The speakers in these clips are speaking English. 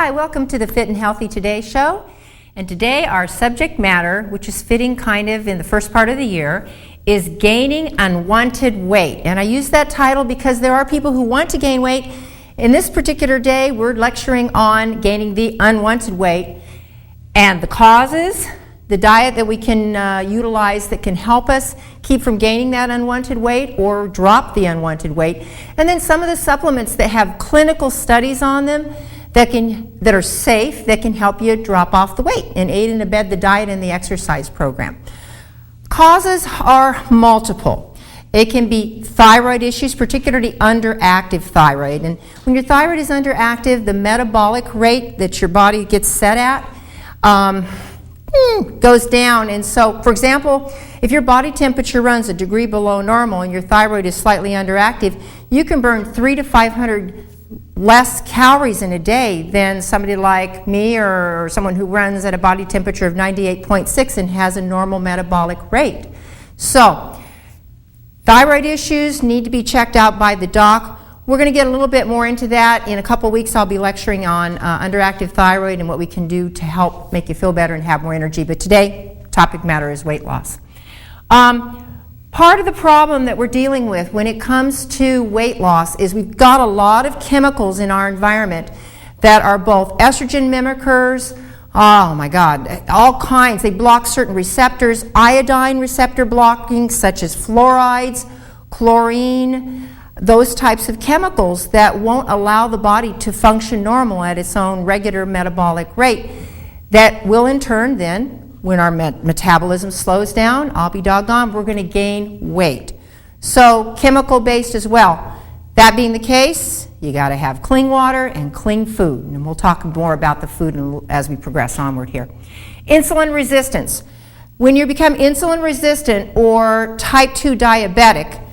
Hi, welcome to the Fit and Healthy Today show. And today our subject matter, which is fitting kind of in the first part of the year, is gaining unwanted weight. And I use that title because there are people who want to gain weight. In this particular day, we're lecturing on gaining the unwanted weight and the causes, the diet that we can utilize that can help us keep from gaining that unwanted weight or drop the unwanted weight, and then some of the supplements that have clinical studies on them that are safe, that can help you drop off the weight and aid and abet the diet and the exercise program. Causes are multiple. It can be thyroid issues, particularly underactive thyroid. And when your thyroid is underactive, the metabolic rate that your body gets set at goes down. And so, for example, if your body temperature runs a degree below normal and your thyroid is slightly underactive, you can burn 300 to 500 less calories in a day than somebody like me or someone who runs at a body temperature of 98.6 and has a normal metabolic rate. So, thyroid issues need to be checked out by the doc. We're going to get a little bit more into that. In a couple weeks, I'll be lecturing on underactive thyroid and what we can do to help make you feel better and have more energy. But today, topic matter is weight loss. Part of the problem that we're dealing with when it comes to weight loss is we've got a lot of chemicals in our environment that are both estrogen mimickers, oh my God, all kinds. They block certain receptors, iodine receptor blocking, such as fluorides, chlorine, those types of chemicals that won't allow the body to function normal at its own regular metabolic rate. That will in turn then, when our metabolism slows down, I'll be doggone, we're going to gain weight. So chemical based as well. That being the case, you got to have clean water and clean food. And we'll talk more about the food as we progress onward here. Insulin resistance. When you become insulin resistant or type 2 diabetic,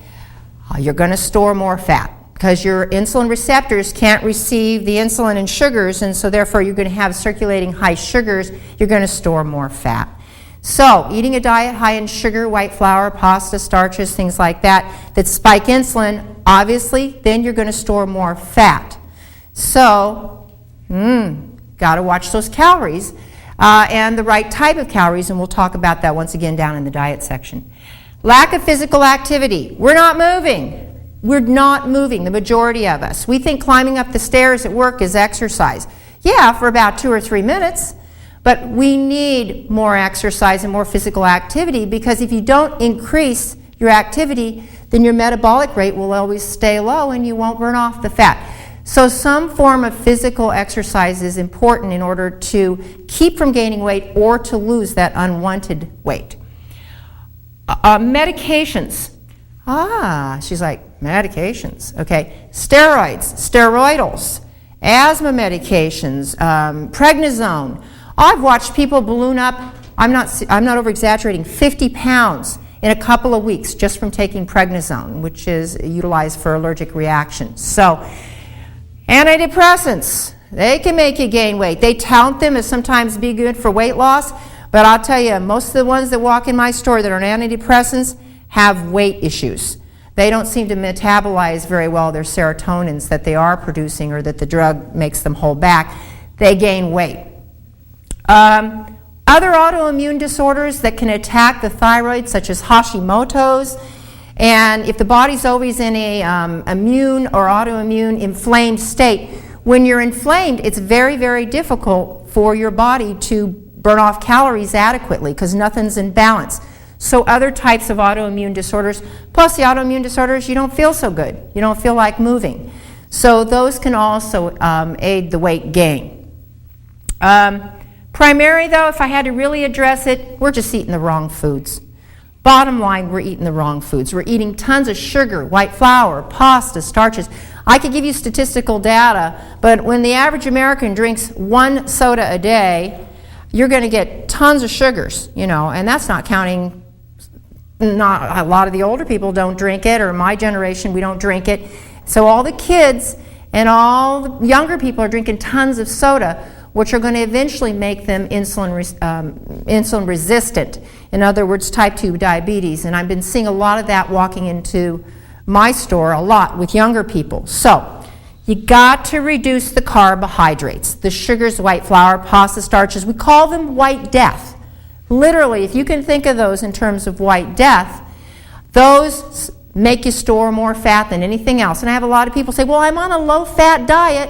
you're going to store more fat because your insulin receptors can't receive the insulin and sugars, and so therefore you're going to have circulating high sugars. You're going to store more fat. So eating a diet high in sugar, white flour, pasta, starches, things like that spike insulin, obviously, then you're going to store more fat. So, got to watch those calories and the right type of calories, and we'll talk about that once again down in the diet section. Lack of physical activity. We're not moving. We're not moving, the majority of us. We think climbing up the stairs at work is exercise. Yeah, for about 2 or 3 minutes. But we need more exercise and more physical activity because if you don't increase your activity, then your metabolic rate will always stay low and you won't burn off the fat. So some form of physical exercise is important in order to keep from gaining weight or to lose that unwanted weight. Medications. She's like, medications. Okay. Steroids, steroidals, asthma medications, prednisone. I've watched people balloon up, I'm not over-exaggerating, 50 pounds in a couple of weeks just from taking prednisone, which is utilized for allergic reactions. So, antidepressants, they can make you gain weight. They tout them as sometimes be good for weight loss, but I'll tell you, most of the ones that walk in my store that are on antidepressants have weight issues. They don't seem to metabolize very well their serotonins that they are producing or that the drug makes them hold back. They gain weight. Other autoimmune disorders that can attack the thyroid, such as Hashimoto's, and if the body's always in a immune or autoimmune inflamed state, when you're inflamed, it's very, very difficult for your body to burn off calories adequately because nothing's in balance. So other types of autoimmune disorders, plus the autoimmune disorders, you don't feel so good. You don't feel like moving. So those can also aid the weight gain. Primary though, if I had to really address it, we're just eating the wrong foods. Bottom line, we're eating the wrong foods. We're eating tons of sugar, white flour, pasta, starches. I could give you statistical data, but when the average American drinks 1 soda a day, you're going to get tons of sugars, and that's not counting, not a lot of the older people don't drink it, or my generation, we don't drink it. So all the kids and all the younger people are drinking tons of soda, which are going to eventually make them insulin resistant. In other words, type 2 diabetes. And I've been seeing a lot of that walking into my store a lot with younger people. So You got to reduce the carbohydrates, the sugars, white flour, pasta starches. We call them white death. Literally, if you can think of those in terms of white death, those make you store more fat than anything else. And I have a lot of people say, well, I'm on a low-fat diet.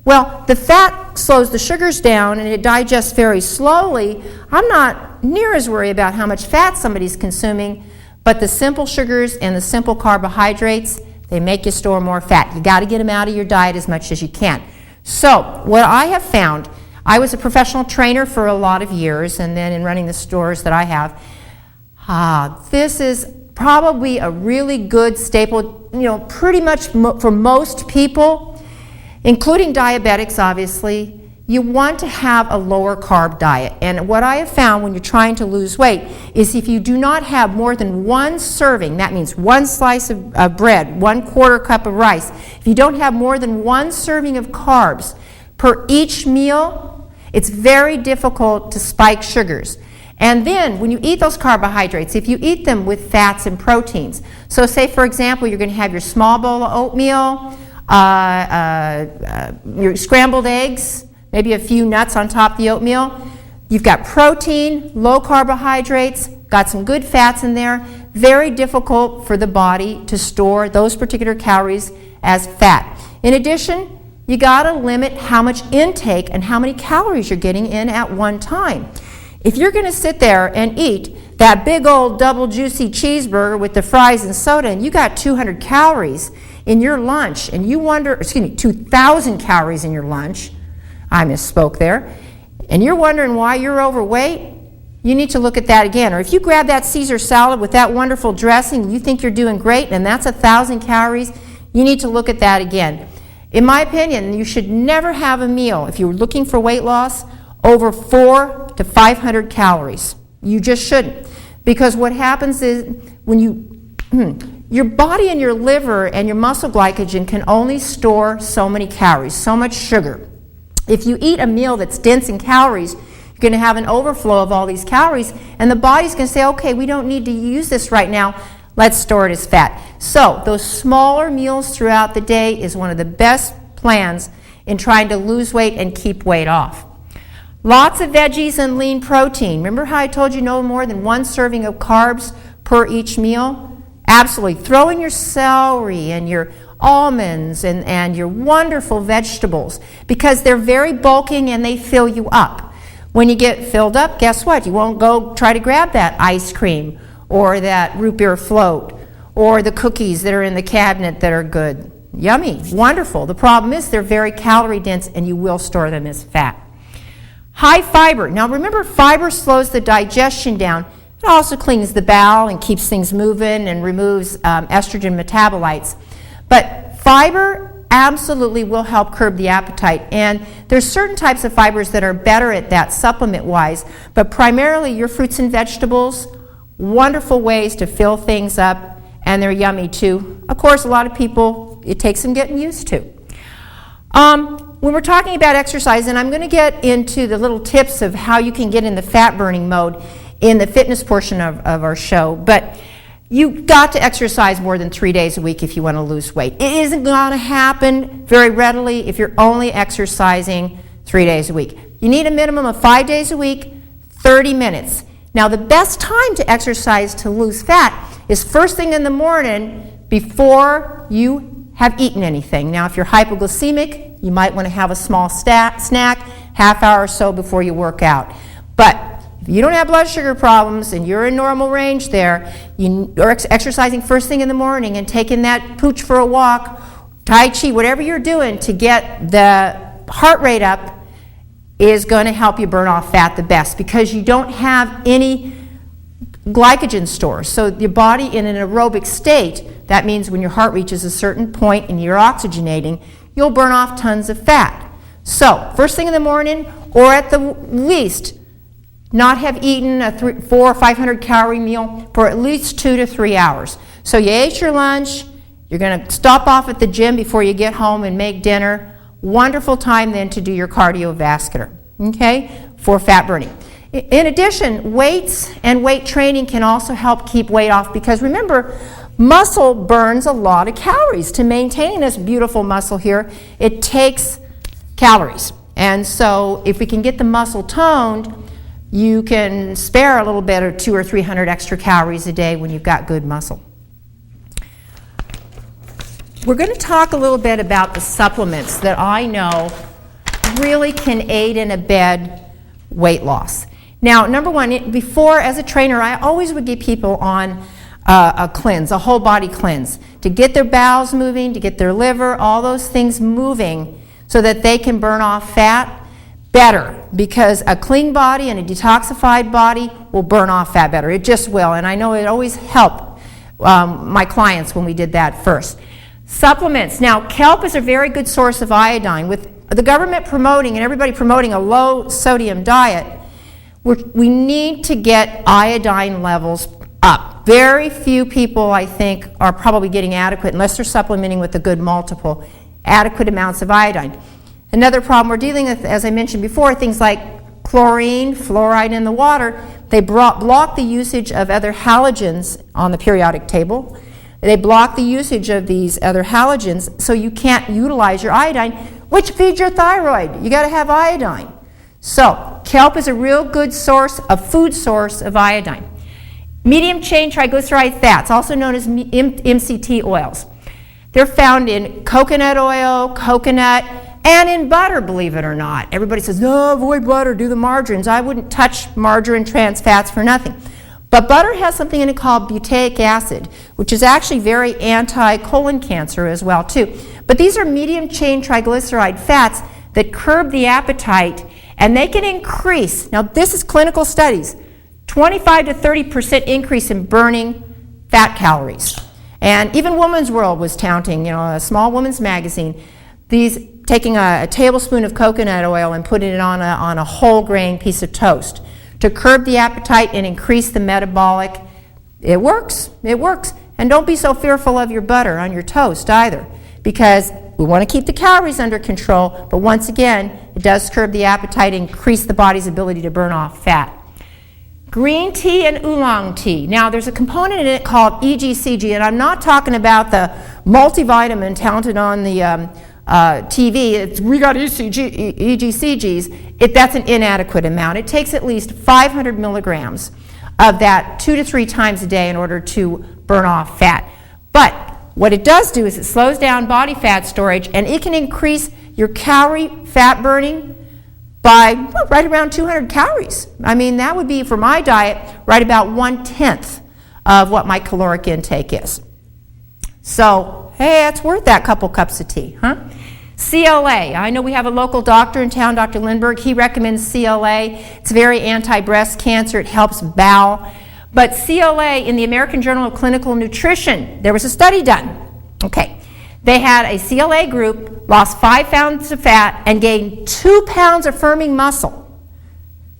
Well, the fat slows the sugars down and it digests very slowly. I'm not near as worried about how much fat somebody's consuming, but the simple sugars and the simple carbohydrates, they make you store more fat. You got to get them out of your diet as much as you can. So what I have found, I was a professional trainer for a lot of years, and then in running the stores that I have, this is probably a really good staple, pretty much for most people, including diabetics, obviously. You want to have a lower carb diet. And what I have found when you're trying to lose weight is if you do not have more than one serving, that means one slice of bread, 1/4 cup of rice, if you don't have more than one serving of carbs per each meal, it's very difficult to spike sugars. And then when you eat those carbohydrates, if you eat them with fats and proteins, so say for example you're going to have your small bowl of oatmeal, your scrambled eggs, maybe a few nuts on top of the oatmeal. You've got protein, low carbohydrates, got some good fats in there. Very difficult for the body to store those particular calories as fat. In addition, you got to limit how much intake and how many calories you're getting in at one time. If you're going to sit there and eat that big old double juicy cheeseburger with the fries and soda, and you got 200 calories in your lunch, and you wonder, 2,000 calories in your lunch, I misspoke there, and you're wondering why you're overweight, you need to look at that again. Or if you grab that Caesar salad with that wonderful dressing, you think you're doing great, and that's 1,000 calories, you need to look at that again. In my opinion, you should never have a meal, if you're looking for weight loss, over 400 to 500 calories. You just shouldn't. Because what happens is when your body and your liver and your muscle glycogen can only store so many calories, so much sugar. If you eat a meal that's dense in calories, you're going to have an overflow of all these calories, and the body's going to say, okay, we don't need to use this right now, let's store it as fat. So those smaller meals throughout the day is one of the best plans in trying to lose weight and keep weight off. Lots of veggies and lean protein. Remember how I told you no more than one serving of carbs per each meal? Absolutely. Throw in your celery and your almonds and your wonderful vegetables, because they're very bulking and they fill you up. When you get filled up, guess what? You won't go try to grab that ice cream or that root beer float or the cookies that are in the cabinet that are good. Yummy, wonderful. The problem is they're very calorie dense and you will store them as fat. High fiber. Now remember, fiber slows the digestion down. It also cleans the bowel and keeps things moving and removes estrogen metabolites. But fiber absolutely will help curb the appetite. And there's certain types of fibers that are better at that supplement-wise, but primarily your fruits and vegetables, wonderful ways to fill things up, and they're yummy too. Of course, a lot of people, it takes some getting used to. When we're talking about exercise, and I'm going to get into the little tips of how you can get in the fat-burning mode in the fitness portion of our show, but you've got to exercise more than 3 days a week if you want to lose weight. It isn't going to happen very readily if you're only exercising 3 days a week. You need a minimum of 5 days a week, 30 minutes. Now, the best time to exercise to lose fat is first thing in the morning before you have eaten anything. Now, if you're hypoglycemic, you might want to have a small snack, half hour or so before you work out. But if you don't have blood sugar problems and you're in normal range there, you're exercising first thing in the morning and taking that pooch for a walk, Tai Chi, whatever you're doing to get the heart rate up is going to help you burn off fat the best, because you don't have any glycogen stores. So your body in an aerobic state, that means when your heart reaches a certain point and you're oxygenating, you'll burn off tons of fat. So first thing in the morning, or at the least, not have eaten a 400 or 500 calorie meal for at least 2 to 3 hours. So you ate your lunch, you're going to stop off at the gym before you get home and make dinner. Wonderful time then to do your cardiovascular, okay, for fat burning. In addition, weights and weight training can also help keep weight off, because remember, muscle burns a lot of calories. To maintain this beautiful muscle here, it takes calories. And so if we can get the muscle toned, you can spare a little bit or 200 or 300 extra calories a day when you've got good muscle. We're going to talk a little bit about the supplements that I know really can aid and abet weight loss. Now, number one, before as a trainer, I always would get people on a cleanse, a whole body cleanse, to get their bowels moving, to get their liver, all those things moving so that they can burn off fat better, because a clean body and a detoxified body will burn off fat better. It just will, and I know it always helped my clients when we did that first. Supplements. Now, kelp is a very good source of iodine. With the government promoting and everybody promoting a low sodium diet, we need to get iodine levels up. Very few people, I think, are probably getting adequate, unless they're supplementing with a good multiple, adequate amounts of iodine. Another problem we're dealing with, as I mentioned before, things like chlorine, fluoride in the water. They block the usage of other halogens on the periodic table. They block the usage of these other halogens, so you can't utilize your iodine, which feeds your thyroid. You got to have iodine. So kelp is a real good source, a food source of iodine. Medium chain triglyceride fats, also known as MCT oils. They're found in coconut oil, coconut, and in butter, believe it or not. Everybody says, no, avoid butter, do the margarines. I wouldn't touch margarine trans fats for nothing. But butter has something in it called butyric acid, which is actually very anti-colon cancer as well, too. But these are medium chain triglyceride fats that curb the appetite, and they can increase, now this is clinical studies, 25 to 30% increase in burning fat calories. And even Woman's World was touting, a small woman's magazine, taking a tablespoon of coconut oil and putting it on a whole grain piece of toast to curb the appetite and increase the metabolic. It works. And don't be so fearful of your butter on your toast either, because we want to keep the calories under control, but once again, it does curb the appetite and increase the body's ability to burn off fat. Green tea and oolong tea. Now, there's a component in it called EGCG, and I'm not talking about the multivitamin touted on the TV. We got EGCGs. That's an inadequate amount. It takes at least 500 milligrams of that 2 to 3 times a day in order to burn off fat. But what it does do is it slows down body fat storage, and it can increase your calorie fat burning by right around 200 calories. I mean, that would be, for my diet, right about 1/10 of what my caloric intake is. So, hey, it's worth that couple cups of tea, huh? CLA. I know we have a local doctor in town, Dr. Lindbergh. He recommends CLA. It's very anti-breast cancer. It helps bowel. But CLA, in the American Journal of Clinical Nutrition, there was a study done. Okay. They had a CLA group, lost 5 pounds of fat, and gained 2 pounds of firming muscle.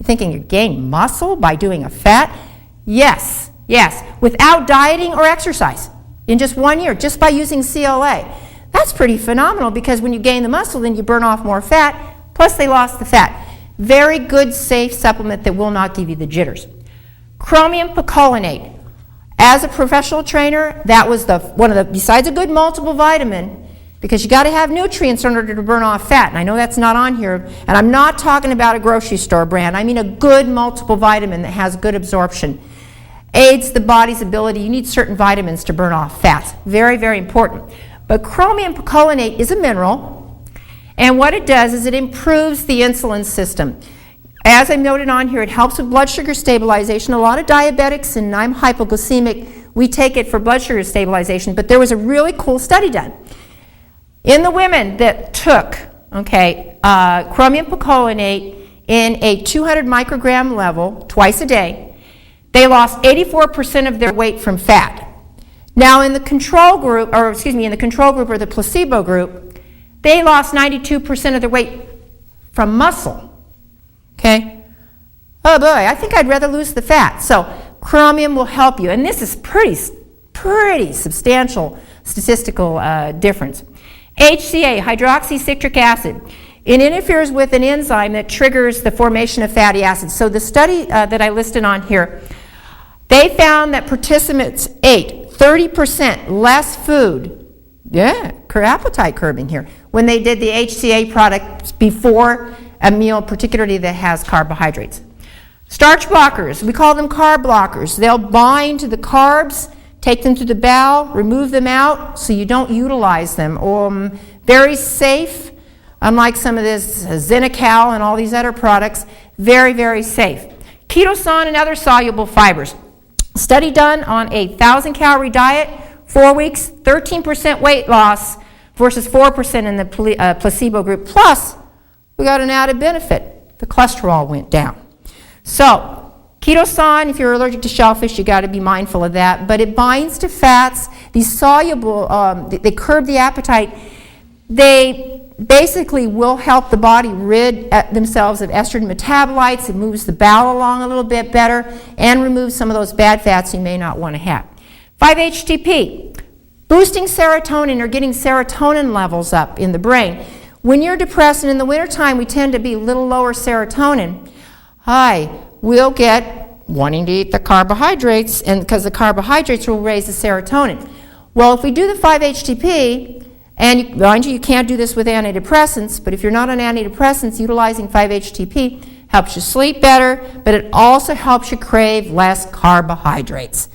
You're thinking you gain muscle by doing a fat? Yes, without dieting or exercise in just 1 year, just by using CLA. That's pretty phenomenal, because when you gain the muscle, then you burn off more fat, plus they lost the fat. Very good, safe supplement that will not give you the jitters. Chromium picolinate. As a professional trainer, that was besides a good multiple vitamin, because you got to have nutrients in order to burn off fat, and I know that's not on here, and I'm not talking about a grocery store brand. I mean a good multiple vitamin that has good absorption. Aids the body's ability. You need certain vitamins to burn off fats. Very, very important. But chromium picolinate is a mineral, and what it does is it improves the insulin system. As I noted on here, it helps with blood sugar stabilization. A lot of diabetics, and I'm hypoglycemic, we take it for blood sugar stabilization, but there was a really cool study done. In the women that took chromium picolinate in a 200 microgram level twice a day, they lost 84% of their weight from fat. Now in the control group, or the placebo group, they lost 92% of their weight from muscle. Okay? Oh boy, I think I'd rather lose the fat. So chromium will help you, and this is pretty substantial statistical difference. HCA, hydroxycitric acid. It interferes with an enzyme that triggers the formation of fatty acids. So the study that I listed on here, they found that participants ate 30% less food. Yeah, appetite curbing here. When they did the HCA product before a meal, particularly that has carbohydrates. Starch blockers, we call them carb blockers. They'll bind to the carbs, take them to the bowel, remove them out so you don't utilize them. Very safe, unlike some of this Xenical and all these other products. Very, very safe. Ketosan and other soluble fibers. Study done on a 1,000-calorie diet, 4 weeks, 13% weight loss versus 4% in the placebo group. Plus, we got an added benefit. The cholesterol went down. So, Ketosan, if you're allergic to shellfish, you got to be mindful of that. But it binds to fats. These soluble, they curb the appetite. They basically will help the body rid themselves of estrogen metabolites. It moves the bowel along a little bit better and removes some of those bad fats you may not want to have. 5-HTP, boosting serotonin or getting serotonin levels up in the brain. When you're depressed, and in the wintertime we tend to be a little lower serotonin, we'll get wanting to eat the carbohydrates, and because the carbohydrates will raise the serotonin. Well, if we do the 5-HTP, and mind you, you can't do this with antidepressants, but if you're not on antidepressants, utilizing 5-HTP helps you sleep better, but it also helps you crave less carbohydrates.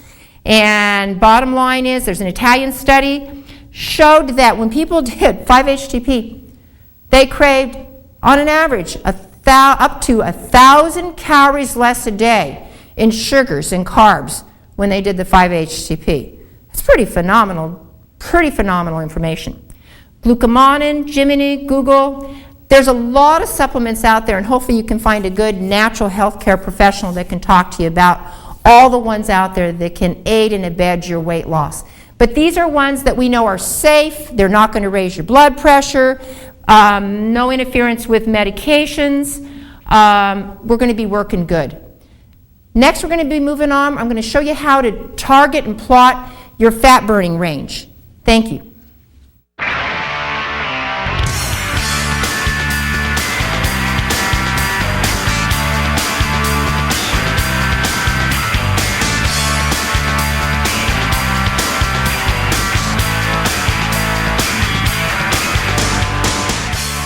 And bottom line is, there's an Italian study showed that when people did 5-HTP, they craved, on an average, up to 1,000 calories less a day in sugars and carbs when they did the 5-HTP. It's pretty phenomenal information. Glucomannan, Jiminy, Google. There's a lot of supplements out there, and hopefully you can find a good natural healthcare professional that can talk to you about all the ones out there that can aid and abet your weight loss. But these are ones that we know are safe. They're not going to raise your blood pressure. No interference with medications. We're going to be working good. Next, we're going to be moving on. I'm going to show you how to target and plot your fat burning range. Thank you.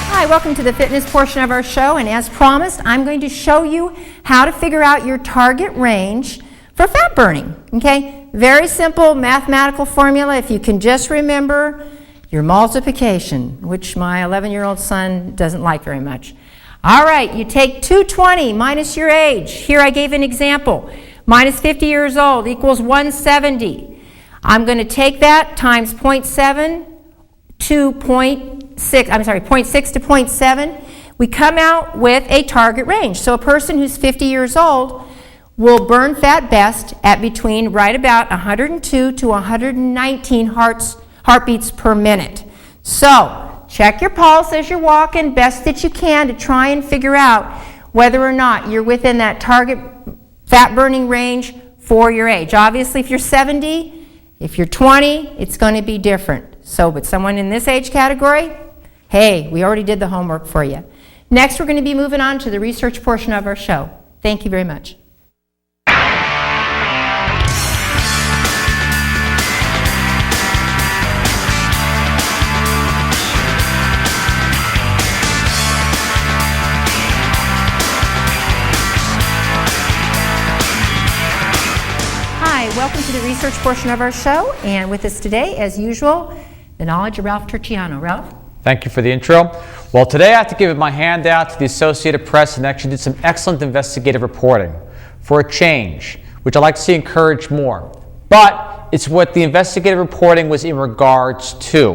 Hi, welcome to the fitness portion of our show, and as promised, I'm going to show you how to figure out your target range for fat burning, okay? Very simple mathematical formula if you can just remember your multiplication, which my 11-year-old son doesn't like very much. All right, you take 220 minus your age. Here I gave an example. Minus 50 years old equals 170. I'm going to take that times 0.7 to 0.6 to 0.7. We come out with a target range. So a person who's 50 years old will burn fat best at between right about 102 to 119 heartbeats per minute. So check your pulse as you're walking, best that you can, to try and figure out whether or not you're within that target fat burning range for your age. Obviously, if you're 70, if you're 20, it's going to be different. So, but someone in this age category, hey, we already did the homework for you. Next, we're going to be moving on to the research portion of our show. Thank you very much. Hi, welcome to the research portion of our show, and with us today, as usual, the knowledge of Ralph Turchiano. Ralph? Thank you for the intro. Well, today I have to give my handout to the Associated Press and actually did some excellent investigative reporting for a change, which I'd like to see encouraged more. But it's what the investigative reporting was in regards to.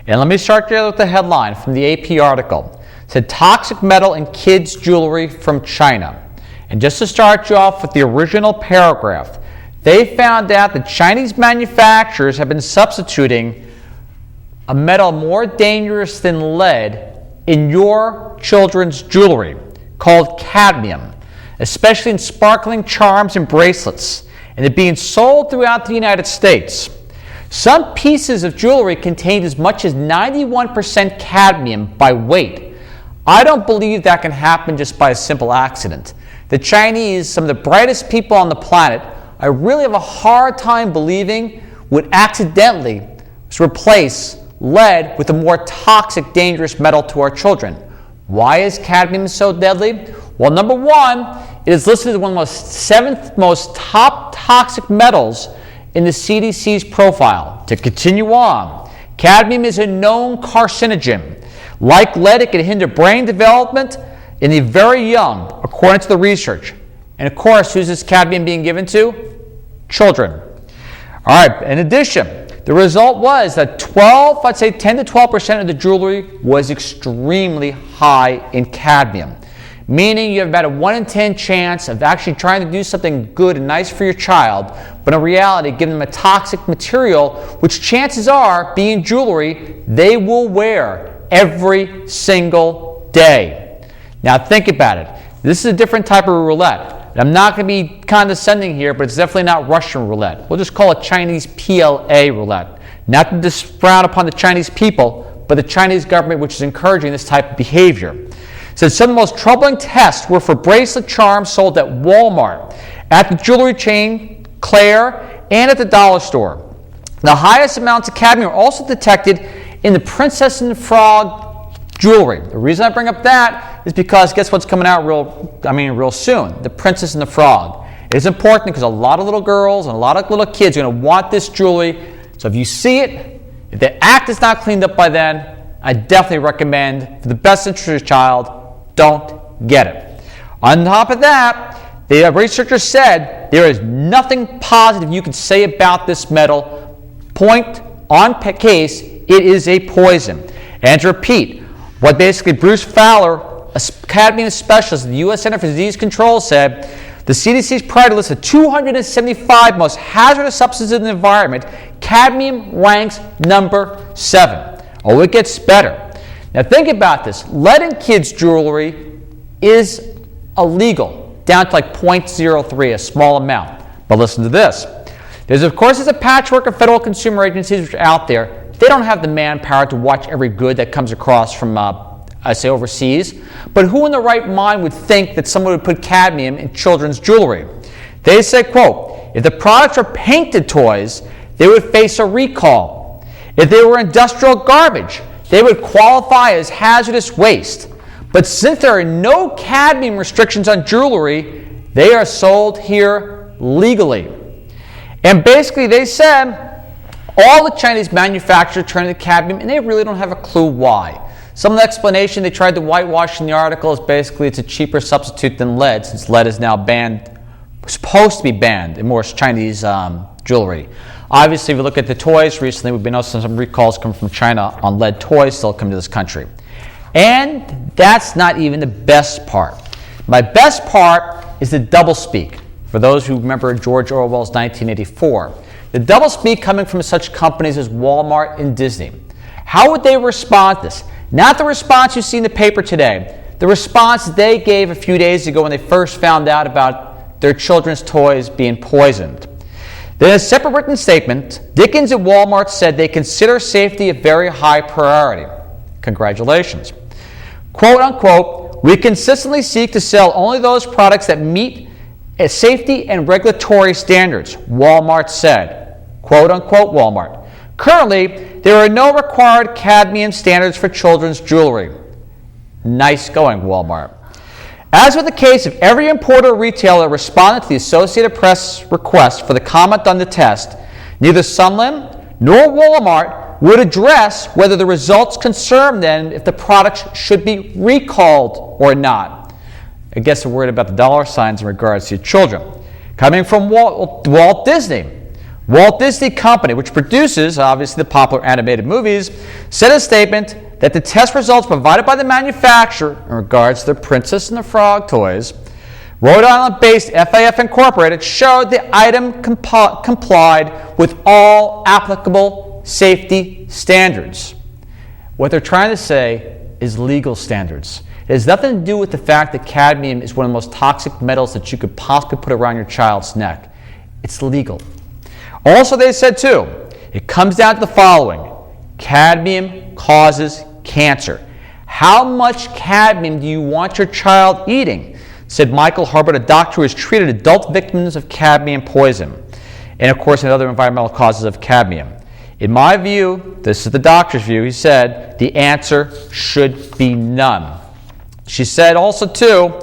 And let me start there with the headline from the AP article. It said, toxic metal in kids' jewelry from China. And just to start you off with the original paragraph, they found out that Chinese manufacturers have been substituting a metal more dangerous than lead in your children's jewelry called cadmium, especially in sparkling charms and bracelets, and it being sold throughout the United States. Some pieces of jewelry contained as much as 91% cadmium by weight. I don't believe that can happen just by a simple accident. The Chinese, some of the brightest people on the planet, I really have a hard time believing would accidentally replace lead with a more toxic, dangerous metal to our children. Why is cadmium so deadly? Well, number one, it is listed as one of the seventh most top toxic metals in the CDC's profile. To continue on, cadmium is a known carcinogen. Like lead, it can hinder brain development in the very young, according to the research. And of course, who's this cadmium being given to? Children. All right, in addition, the result was that 10 to 12% of the jewelry was extremely high in cadmium, meaning you have about a 1 in 10 chance of actually trying to do something good and nice for your child, but in reality, giving them a toxic material, which chances are, being jewelry, they will wear every single day. Now think about it. This is a different type of roulette. And I'm not going to be condescending here, but it's definitely not Russian roulette. We'll just call it Chinese PLA roulette. Not to just frown upon the Chinese people, but the Chinese government, which is encouraging this type of behavior. Said some of the most troubling tests were for bracelet charms sold at Walmart, at the jewelry chain Claire, and at the dollar store. The highest amounts of cadmium were also detected in the Princess and the Frog jewelry. The reason I bring up that is because guess what's coming out real soon? The Princess and the Frog. It is important because a lot of little girls and a lot of little kids are going to want this jewelry. So if you see it, if the act is not cleaned up by then, I definitely recommend, for the best interest of your child, don't get it. On top of that, the researchers said there is nothing positive you can say about this metal. Point on case, it is a poison. And to repeat, what basically Bruce Fowler, a cadmium specialist at the U.S. Center for Disease Control, said, the CDC's priority list of 275 most hazardous substances in the environment, cadmium ranks number 7. Oh, it gets better. Now think about this. Lead in kids' jewelry is illegal, down to like 0.03, a small amount. But listen to this. There's a patchwork of federal consumer agencies which are out there. They don't have the manpower to watch every good that comes across from, overseas. But who in the right mind would think that someone would put cadmium in children's jewelry? They said, quote, if the products are painted toys, they would face a recall. If they were industrial garbage, they would qualify as hazardous waste. But since there are no cadmium restrictions on jewelry, they are sold here legally. And basically they said, all the Chinese manufacturers turn to cadmium, and they really don't have a clue why. Some of the explanation they tried to whitewash in the article is basically it's a cheaper substitute than lead, since lead is now banned, supposed to be banned in more Chinese jewelry. Obviously, if you look at the toys, recently we've been noticing some recalls come from China on lead toys still come to this country. And that's not even the best part. My best part is the doublespeak, for those who remember George Orwell's 1984. The doublespeak coming from such companies as Walmart and Disney. How would they respond to this? Not the response you see in the paper today. The response they gave a few days ago when they first found out about their children's toys being poisoned. Then in a separate written statement, Dickens at Walmart said they consider safety a very high priority. Congratulations. Quote unquote, we consistently seek to sell only those products that meet safety and regulatory standards, Walmart said. Quote unquote, Walmart. Currently, there are no required cadmium standards for children's jewelry. Nice going, Walmart. As with the case of every importer or retailer responded to the Associated Press request for the comment on the test, neither Sunland nor Walmart would address whether the results concern them if the products should be recalled or not. I guess they're worried about the dollar signs in regards to your children. Coming from Walt Disney. Walt Disney Company, which produces, obviously, the popular animated movies, said in a statement that the test results provided by the manufacturer in regards to the Princess and the Frog toys, Rhode Island-based FAF Incorporated, showed the item complied with all applicable safety standards. What they're trying to say is legal standards. It has nothing to do with the fact that cadmium is one of the most toxic metals that you could possibly put around your child's neck. It's legal. Also, they said, too, it comes down to the following. Cadmium causes cancer. How much cadmium do you want your child eating? Said Michael Harbert, a doctor who has treated adult victims of cadmium poison. and of course in other environmental causes of cadmium. In my view, this is the doctor's view, he said, the answer should be none. She said also, too,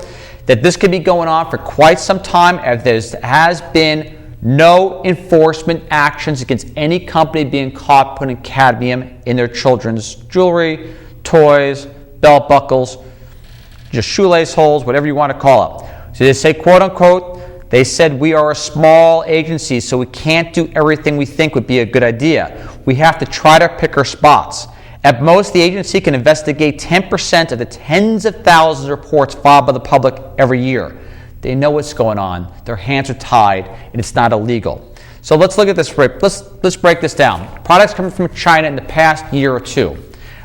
that this could be going on for quite some time as there has been no enforcement actions against any company being caught putting cadmium in their children's jewelry, toys, belt buckles, just shoelace holes, whatever you want to call it. So they say, quote unquote, they said we are a small agency, so we can't do everything we think would be a good idea. We have to try to pick our spots. At most, the agency can investigate 10% of the tens of thousands of reports filed by the public every year. They know what's going on. Their hands are tied, and it's not illegal. So let's look at this. Let's break this down. Products coming from China in the past year or two.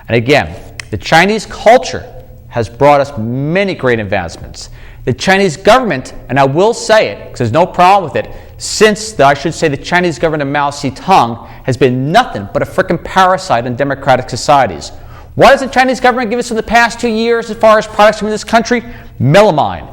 And again, the Chinese culture has brought us many great advancements. The Chinese government, and I will say it because there's no problem with it, since the Chinese government of Mao Zedong has been nothing but a frickin' parasite in democratic societies. What does the Chinese government give us in the past 2 years as far as products from this country? Melamine,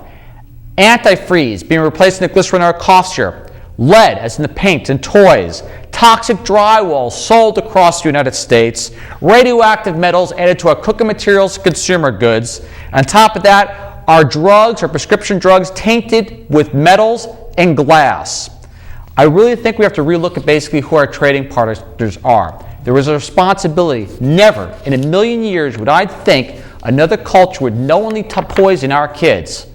antifreeze being replaced in the glycerin or cough syrup, lead as in the paint and toys, toxic drywall sold across the United States, radioactive metals added to our cooking materials, consumer goods. On top of that, our drugs, our prescription drugs, tainted with metals and glass. I really think we have to relook at basically who our trading partners are. There is a responsibility. Never in a million years would I think another culture would knowingly poison our kids.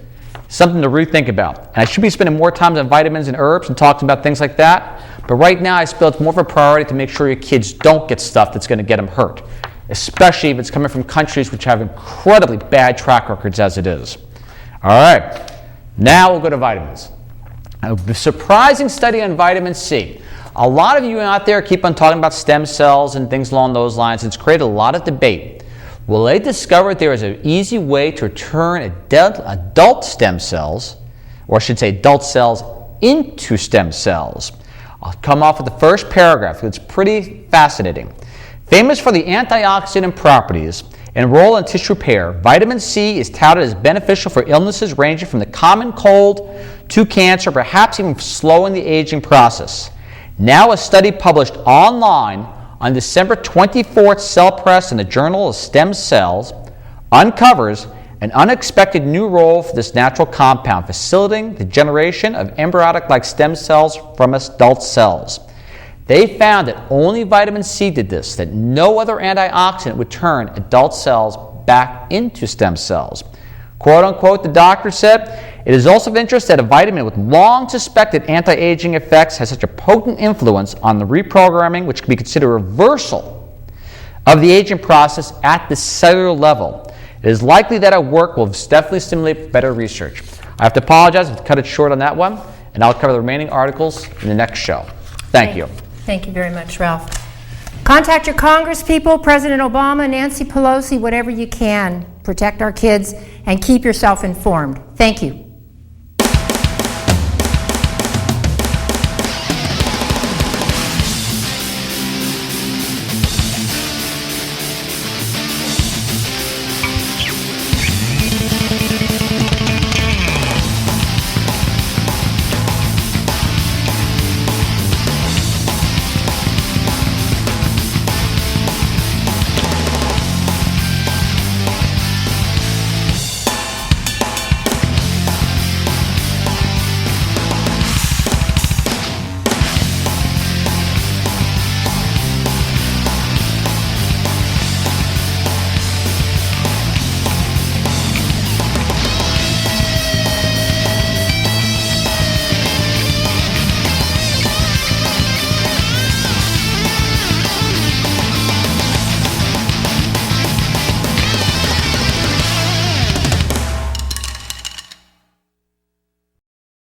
Something to rethink about. And I should be spending more time on vitamins and herbs and talking about things like that. But right now, I feel it's more of a priority to make sure your kids don't get stuff that's going to get them hurt, especially if it's coming from countries which have incredibly bad track records as it is. All right, now we'll go to vitamins. A surprising study on vitamin C. A lot of you out there keep on talking about stem cells and things along those lines. It's created a lot of debate. Well, they discovered there is an easy way to turn adult stem cells, or I should say adult cells, into stem cells. I'll come off with the first paragraph. It's pretty fascinating. Famous for the antioxidant properties and role in tissue repair, vitamin C is touted as beneficial for illnesses ranging from the common cold to cancer, perhaps even slowing the aging process. Now a study published online on December 24th, Cell Press in the Journal of Stem Cells uncovers an unexpected new role for this natural compound, facilitating the generation of embryonic-like stem cells from adult cells. They found that only vitamin C did this, that no other antioxidant would turn adult cells back into stem cells. Quote unquote, the doctor said, it is also of interest that a vitamin with long suspected anti-aging effects has such a potent influence on the reprogramming, which can be considered a reversal of the aging process at the cellular level. It is likely that our work will definitely stimulate better research. I have to apologize, I have to cut it short on that one, and I'll cover the remaining articles in the next show. Thank you. Thank you very much, Ralph. Contact your Congress people, President Obama, Nancy Pelosi, whatever you can. Protect our kids and keep yourself informed. Thank you.